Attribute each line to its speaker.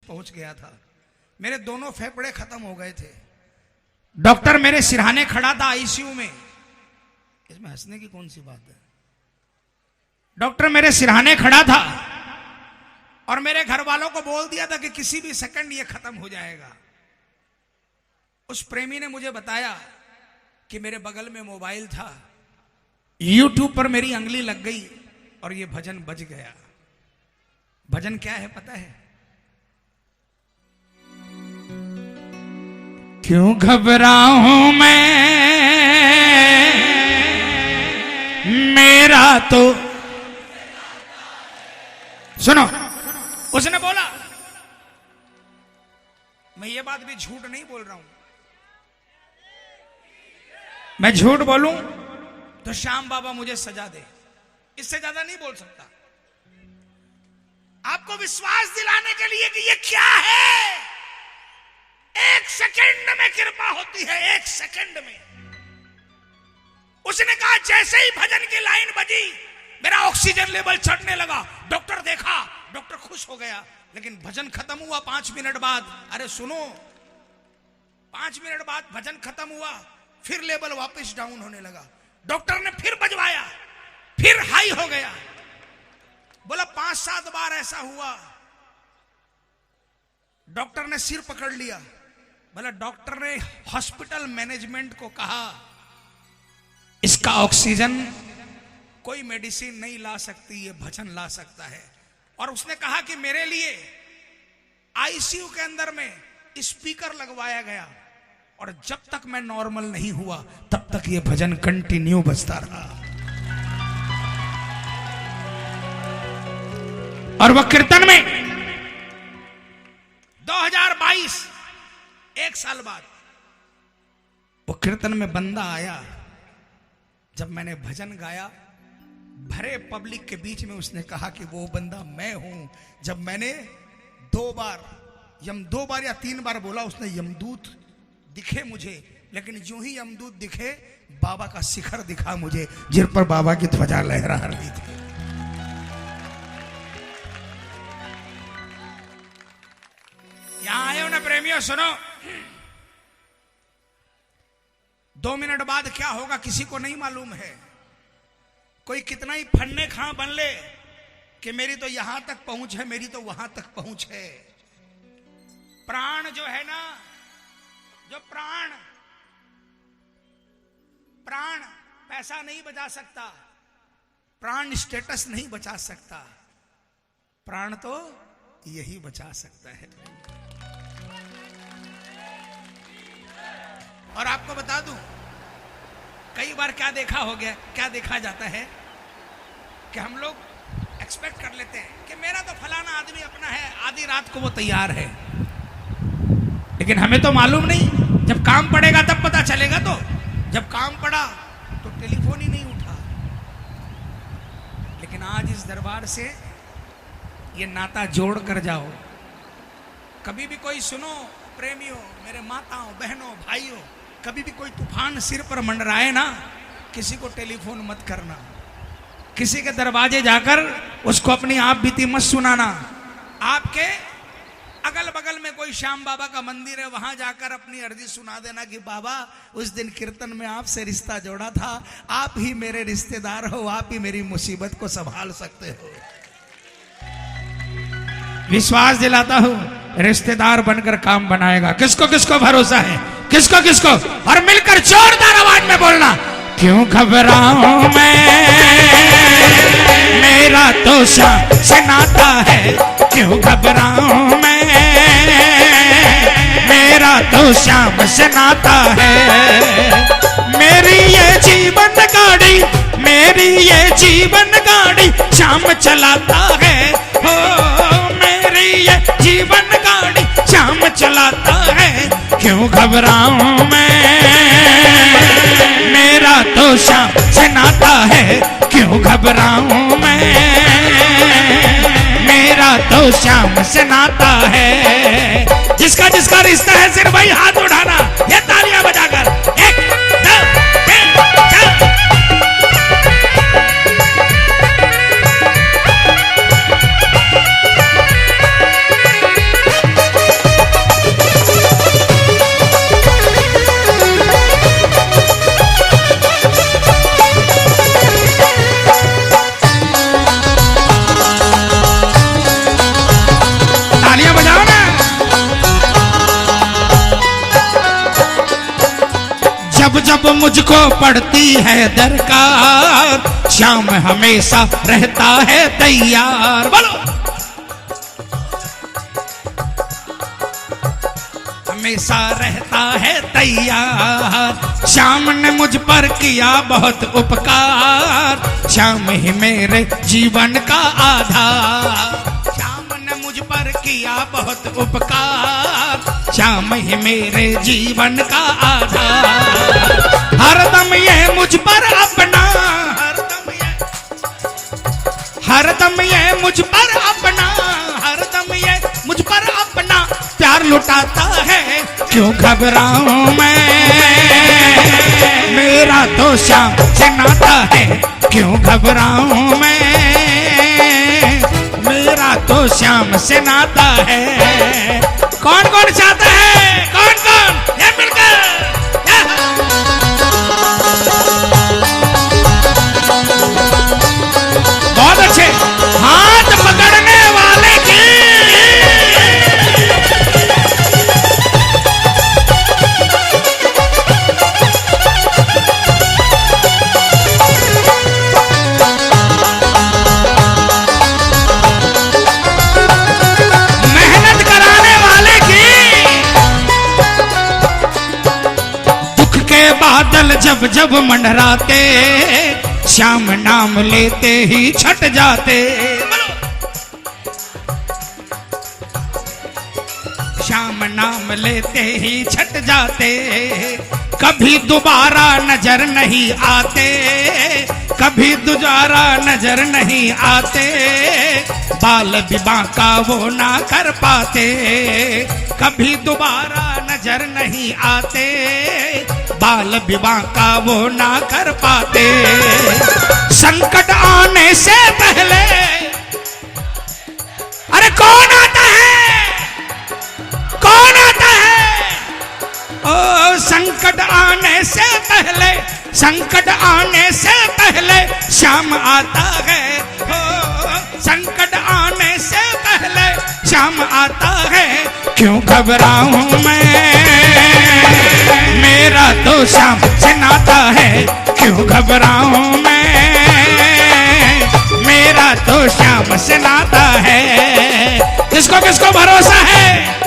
Speaker 1: पहुंच गया था। मेरे दोनों फेफड़े खत्म हो गए थे। डॉक्टर मेरे सिरहाने खड़ा था आईसीयू में। इसमें हंसने की कौन सी बात है? डॉक्टर मेरे सिरहाने खड़ा था और मेरे घर वालों को बोल दिया था कि किसी भी सेकंड ये खत्म हो जाएगा। उस प्रेमी ने मुझे बताया कि मेरे बगल में मोबाइल था, यूट्यूब पर मेरी अंगली लग गई और ये भजन बज गया। भजन क्या है पता है? क्यों घबराऊं मैं, मेरा तो, सुनो, उसने बोला, मैं ये बात भी झूठ नहीं बोल रहा हूं। मैं झूठ बोलूं तो श्याम बाबा मुझे सजा दे, इससे ज्यादा नहीं बोल सकता। आपको विश्वास दिलाने के लिए कि ये क्या है, एक सेकंड में कृपा होती है, एक सेकंड में। उसने कहा जैसे ही भजन की लाइन बजी मेरा ऑक्सीजन लेवल चढ़ने लगा। डॉक्टर देखा, डॉक्टर खुश हो गया। लेकिन भजन खत्म हुआ 5 मिनट बाद। अरे सुनो, 5 मिनट बाद भजन खत्म हुआ, फिर लेवल वापस डाउन होने लगा। डॉक्टर ने फिर बजवाया, फिर हाई हो गया। बोला 5-7 बार ऐसा हुआ। डॉक्टर ने सिर पकड़ लिया। बोला डॉक्टर ने हॉस्पिटल मैनेजमेंट को कहा इसका ऑक्सीजन कोई मेडिसिन नहीं ला सकती, ये भजन ला सकता है। और उसने कहा कि मेरे लिए आईसीयू के अंदर में स्पीकर लगवाया गया और जब तक मैं नॉर्मल नहीं हुआ तब तक ये भजन कंटिन्यू बजता रहा। और वह कीर्तन में 2022 1 साल बाद वो कीर्तन में बंदा आया। जब मैंने भजन गाया भरे पब्लिक के बीच में, उसने कहा कि वो बंदा मैं हूं। जब मैंने 2 बार या 3 बार बोला, उसने यमदूत दिखे मुझे, लेकिन जो ही यमदूत दिखे बाबा का शिखर दिखा मुझे, जिन पर बाबा की ध्वजा लहरा रही थी। यहां आए हो ना प्रेमियों, सुनो, 2 मिनट बाद क्या होगा किसी को नहीं मालूम है। कोई कितना ही फन्ने खां बन ले कि मेरी तो यहां तक पहुंच है, मेरी तो वहां तक पहुंच है। प्राण जो है ना, जो प्राण पैसा नहीं बचा सकता, प्राण स्टेटस नहीं बचा सकता, प्राण तो यही बचा सकता है। और आपको बता दूं, कई बार क्या देखा जाता है कि हम लोग एक्सपेक्ट कर लेते हैं कि मेरा तो फलाना आदमी अपना है, आधी रात को वो तैयार है। लेकिन हमें तो मालूम नहीं, जब काम पड़ेगा तब पता चलेगा। तो जब काम पड़ा तो टेलीफोन ही नहीं उठा। लेकिन आज इस दरबार से ये नाता जोड़ कर जाओ। कभी भी कोई, सुनो प्रेमियों, मेरे माताओं, बहनों, भाइयों, कभी भी कोई तूफान सिर पर मंडराए ना, किसी को टेलीफोन मत करना। किसी के दरवाजे जाकर उसको अपनी आप बीती मत सुनाना। आपके अगल बगल में कोई श्याम बाबा का मंदिर है, वहां जाकर अपनी अर्जी सुना देना कि बाबा उस दिन कीर्तन में आपसे रिश्ता जोड़ा था, आप ही मेरे रिश्तेदार हो, आप ही मेरी मुसीबत को संभाल सकते हो। विश्वास दिलाता हूं, रिश्तेदार बनकर काम बनाएगा। किसको किसको भरोसा है? किसको किसको? और मिलकर जोरदार आवाज में बोलना, क्यों घबराऊं मैं, मेरा तो श्याम से नाता है। क्यों घबराऊं मैं, मेरा तो श्याम से नाता है। मेरी ये जीवन गाड़ी, मेरी ये जीवन गाड़ी श्याम चलाता है। हो मेरी ये जीवन गाड़ी श्याम चलाता है। क्यों घबराऊं मैं, मेरा तो श्याम से नाता है। क्यों घबराऊं मैं, मेरा तो श्याम से नाता है। जिसका जिसका रिश्ता है सिर्फ वही हाथ उठाना, ये तालियां बजाकर। 1 2 3 4। जब मुझको पड़ती है दरकार, श्याम हमेशा रहता है तैयार। बोलो, हमेशा रहता है तैयार। श्याम ने मुझ पर किया बहुत उपकार, श्याम ही मेरे जीवन का आधार। श्याम ने मुझ पर किया बहुत उपकार, श्याम ही मेरे जीवन का आधार। हरदम ये मुझ पर अपना, हरदम ये मुझ पर अपना, हरदम ये मुझ पर अपना प्यार लुटाता है। क्यों घबराऊं मैं, मेरा तो श्याम से नाता है। क्यों घबराऊं मैं, मेरा तो श्याम से नाता है। कौन कौन चाहता है, कौन कौन, ये मिलकर बहुत अच्छे हाथ पकड़ने वाले की बादल जब जब मंडराते, श्याम नाम लेते ही छट जाते। श्याम नाम लेते ही छट जाते। कभी दोबारा नजर नहीं आते, कभी दोबारा नजर नहीं आते। बाल विवाह का वो ना कर पाते, कभी दोबारा नजर नहीं आते। बाल विवाह का वो ना कर पाते। संकट आने से पहले, अरे कौन आता है, कौन आता है? ओ संकट आने से पहले, संकट आने से पहले श्याम आता है। ओ संकट आने से पहले श्याम आता है। क्यों घबराऊं मैं, मेरा तो श्याम से नाता है। क्यों घबराऊं मैं, मेरा तो श्याम से नाता है। किसको किसको भरोसा है?